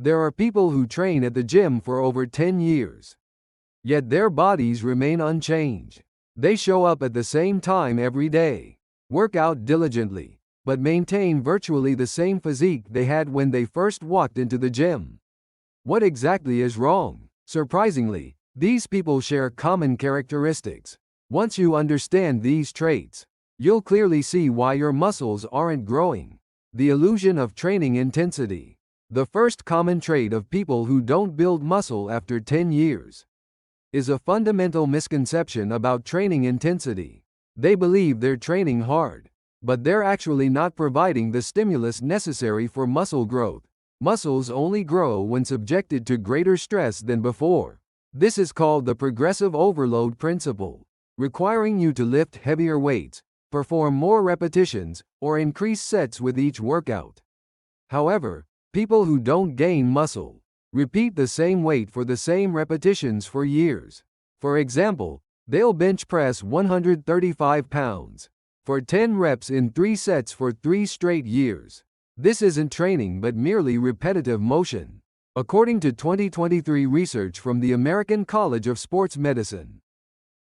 There are people who train at the gym for over 10 years. Yet their bodies remain unchanged. They show up at the same time every day, work out diligently, but maintain virtually the same physique they had when they first walked into the gym. What exactly is wrong? Surprisingly, these people share common characteristics. Once you understand these traits, you'll clearly see why your muscles aren't growing. The illusion of training intensity. The first common trait of people who don't build muscle after 10 years is a fundamental misconception about training intensity. They believe they're training hard, but they're actually not providing the stimulus necessary for muscle growth. Muscles only grow when subjected to greater stress than before. This is called the progressive overload principle, requiring you to lift heavier weights, perform more repetitions, or increase sets with each workout. However, people who don't gain muscle repeat the same weight for the same repetitions for years. For example, they'll bench press 135 pounds for 10 reps in 3 sets for 3 straight years. This isn't training but merely repetitive motion. According to 2023 research from the American College of Sports Medicine,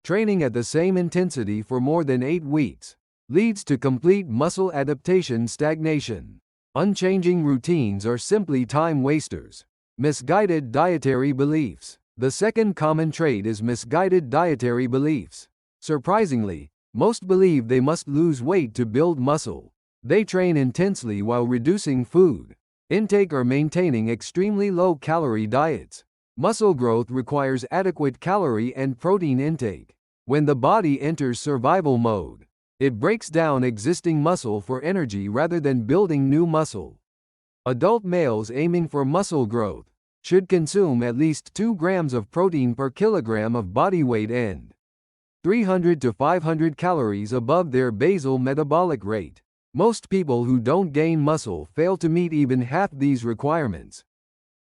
training at the same intensity for more than 8 weeks leads to complete muscle adaptation stagnation. Unchanging routines are simply time wasters. Misguided dietary beliefs. The second common trait is misguided dietary beliefs. Surprisingly, most believe they must lose weight to build muscle. They train intensely while reducing food intake or maintaining extremely low-calorie diets. Muscle growth requires adequate calorie and protein intake. When the body enters survival mode, it breaks down existing muscle for energy rather than building new muscle. Adult males aiming for muscle growth should consume at least 2 grams of protein per kilogram of body weight and 300 to 500 calories above their basal metabolic rate. Most people who don't gain muscle fail to meet even half these requirements.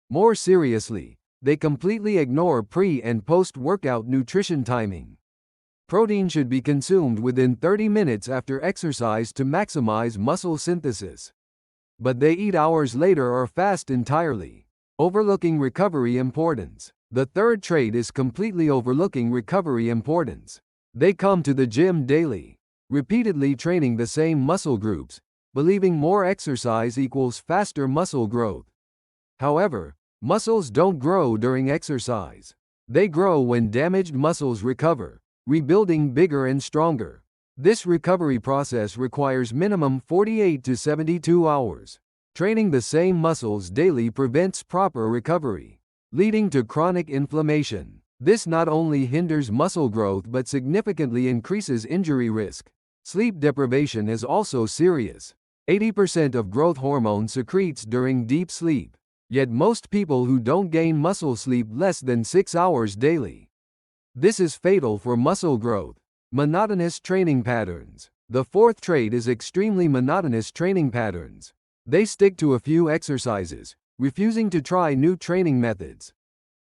More seriously, they completely ignore pre- and post-workout nutrition timing. Protein should be consumed within 30 minutes after exercise to maximize muscle synthesis. But they eat hours later or fast entirely, overlooking recovery importance. The third trait is completely overlooking recovery importance. They come to the gym daily, repeatedly training the same muscle groups, believing more exercise equals faster muscle growth. However, muscles don't grow during exercise. They grow when damaged muscles recover, rebuilding bigger and stronger. This recovery process requires minimum 48 to 72 hours. Training the same muscles daily prevents proper recovery, leading to chronic inflammation. This not only hinders muscle growth but significantly increases injury risk. Sleep deprivation is also serious. 80% of growth hormone secretes during deep sleep. Yet most people who don't gain muscle sleep less than 6 hours daily. This is fatal for muscle growth. Monotonous training patterns. The fourth trait is extremely monotonous training patterns. They stick to a few exercises, refusing to try new training methods.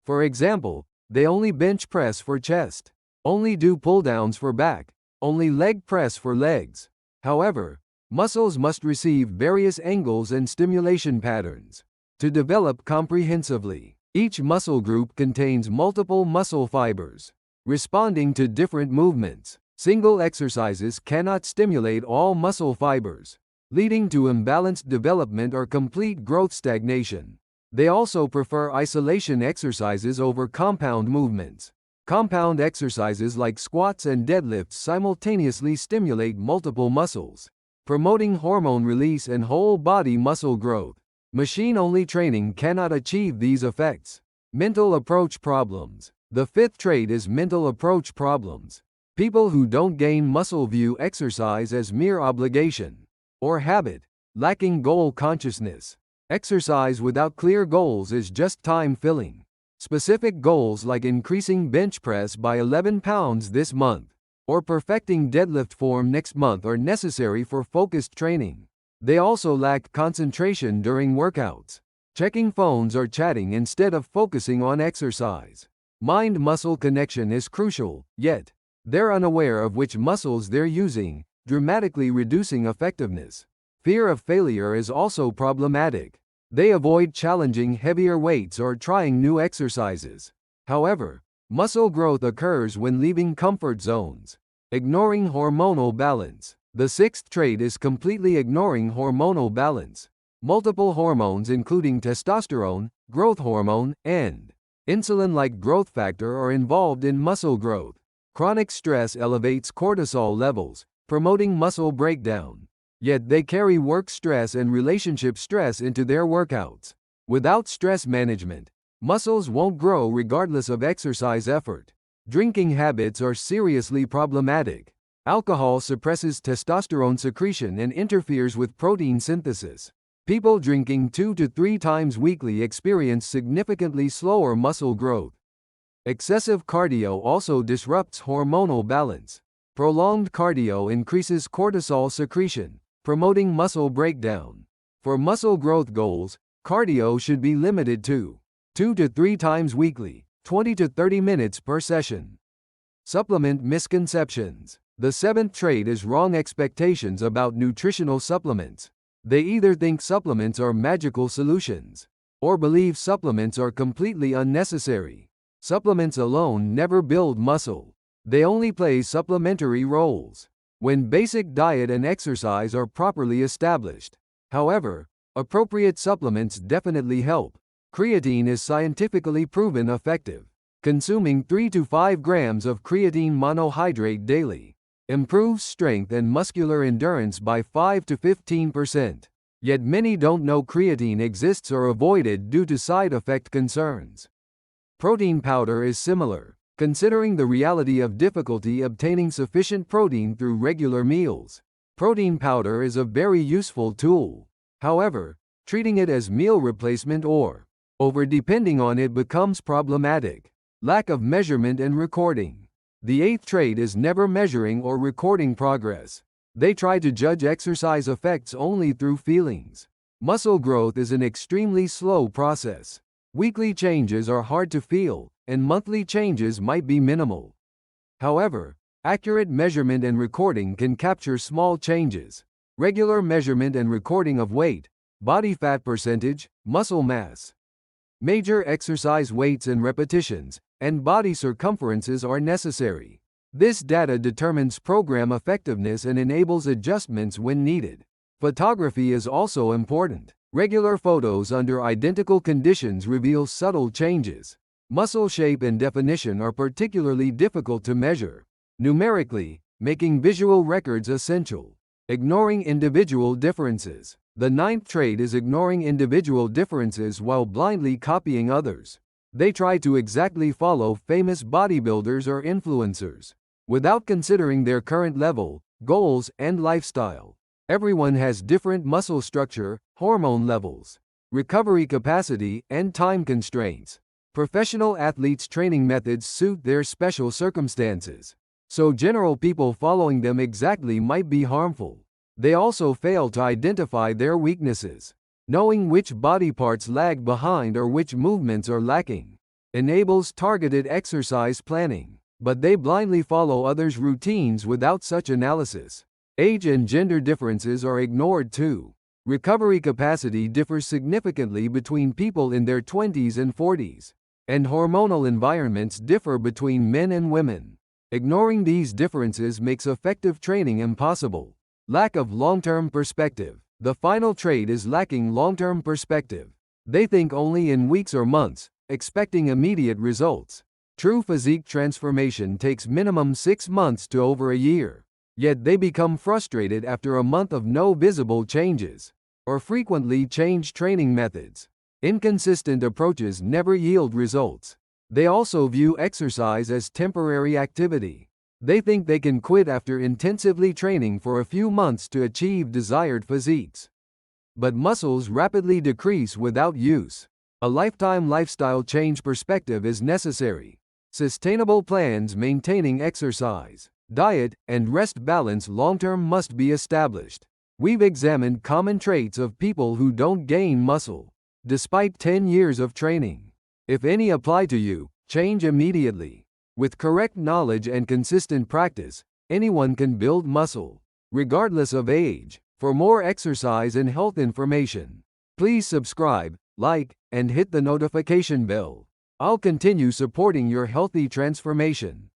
For example, they only bench press for chest, only do pull-downs for back, only leg press for legs. However, muscles must receive various angles and stimulation patterns to develop comprehensively. Each muscle group contains multiple muscle fibers, responding to different movements. Single exercises cannot stimulate all muscle fibers, leading to imbalanced development or complete growth stagnation. They also prefer isolation exercises over compound movements. Compound exercises like squats and deadlifts simultaneously stimulate multiple muscles, promoting hormone release and whole body muscle growth. Machine-only training cannot achieve these effects. Mental approach problems. The fifth trait is mental approach problems. People who don't gain muscle view exercise as mere obligation or habit, lacking goal consciousness. Exercise without clear goals is just time filling. Specific goals like increasing bench press by 11 pounds this month or perfecting deadlift form next month are necessary for focused training. They also lack concentration during workouts, checking phones or chatting instead of focusing on exercise. Mind-muscle connection is crucial, yet they're unaware of which muscles they're using, dramatically reducing effectiveness. Fear of failure is also problematic. They avoid challenging heavier weights or trying new exercises. However, muscle growth occurs when leaving comfort zones. Ignoring hormonal balance. The sixth trait is completely ignoring hormonal balance. Multiple hormones including testosterone, growth hormone, and insulin-like growth factor are involved in muscle growth. Chronic stress elevates cortisol levels, promoting muscle breakdown. Yet they carry work stress and relationship stress into their workouts. Without stress management, muscles won't grow regardless of exercise effort. Drinking habits are seriously problematic. Alcohol suppresses testosterone secretion and interferes with protein synthesis. People drinking 2 to 3 times weekly experience significantly slower muscle growth. Excessive cardio also disrupts hormonal balance. Prolonged cardio increases cortisol secretion, promoting muscle breakdown. For muscle growth goals, cardio should be limited to 2 to 3 times weekly, 20 to 30 minutes per session. Supplement misconceptions. The seventh trait is wrong expectations about nutritional supplements. They either think supplements are magical solutions, or believe supplements are completely unnecessary. Supplements alone never build muscle. They only play supplementary roles when basic diet and exercise are properly established. However, appropriate supplements definitely help. Creatine is scientifically proven effective. Consuming 3 to 5 grams of creatine monohydrate daily improves strength and muscular endurance by 5 to 15%. Yet many don't know creatine exists or avoid it due to side effect concerns. Protein powder is similar. Considering the reality of difficulty obtaining sufficient protein through regular meals, protein powder is a very useful tool. However, treating it as meal replacement or over-depending on it becomes problematic. Lack of measurement and recording. The eighth trait is never measuring or recording progress. They try to judge exercise effects only through feelings. Muscle growth is an extremely slow process. Weekly changes are hard to feel, and monthly changes might be minimal. However, accurate measurement and recording can capture small changes. Regular measurement and recording of weight, body fat percentage, muscle mass, major exercise weights and repetitions, and body circumferences are necessary. This data determines program effectiveness and enables adjustments when needed. Photography is also important. Regular photos under identical conditions reveal subtle changes. Muscle shape and definition are particularly difficult to measure. Numerically, making visual records essential. Ignoring individual differences. The ninth trait is ignoring individual differences while blindly copying others. They try to exactly follow famous bodybuilders or influencers, without considering their current level, goals, and lifestyle. Everyone has different muscle structure, hormone levels, recovery capacity, and time constraints. Professional athletes' training methods suit their special circumstances, so general people following them exactly might be harmful. They also fail to identify their weaknesses. Knowing which body parts lag behind or which movements are lacking enables targeted exercise planning, but they blindly follow others' routines without such analysis. Age and gender differences are ignored too. Recovery capacity differs significantly between people in their 20s and 40s, and hormonal environments differ between men and women. Ignoring these differences makes effective training impossible. Lack of long-term perspective. The final trait is lacking long-term perspective. They think only in weeks or months, expecting immediate results. True physique transformation takes minimum 6 months to over a year. Yet they become frustrated after a month of no visible changes, or frequently change training methods. Inconsistent approaches never yield results. They also view exercise as temporary activity. They think they can quit after intensively training for a few months to achieve desired physiques. But muscles rapidly decrease without use. A lifetime lifestyle change perspective is necessary. Sustainable plans maintaining exercise, diet, and rest balance long-term must be established. We've examined common traits of people who don't gain muscle, despite 10 years of training. If any apply to you, change immediately. With correct knowledge and consistent practice, anyone can build muscle, regardless of age. For more exercise and health information, Please subscribe, like, and hit the notification bell. I'll continue supporting your healthy transformation.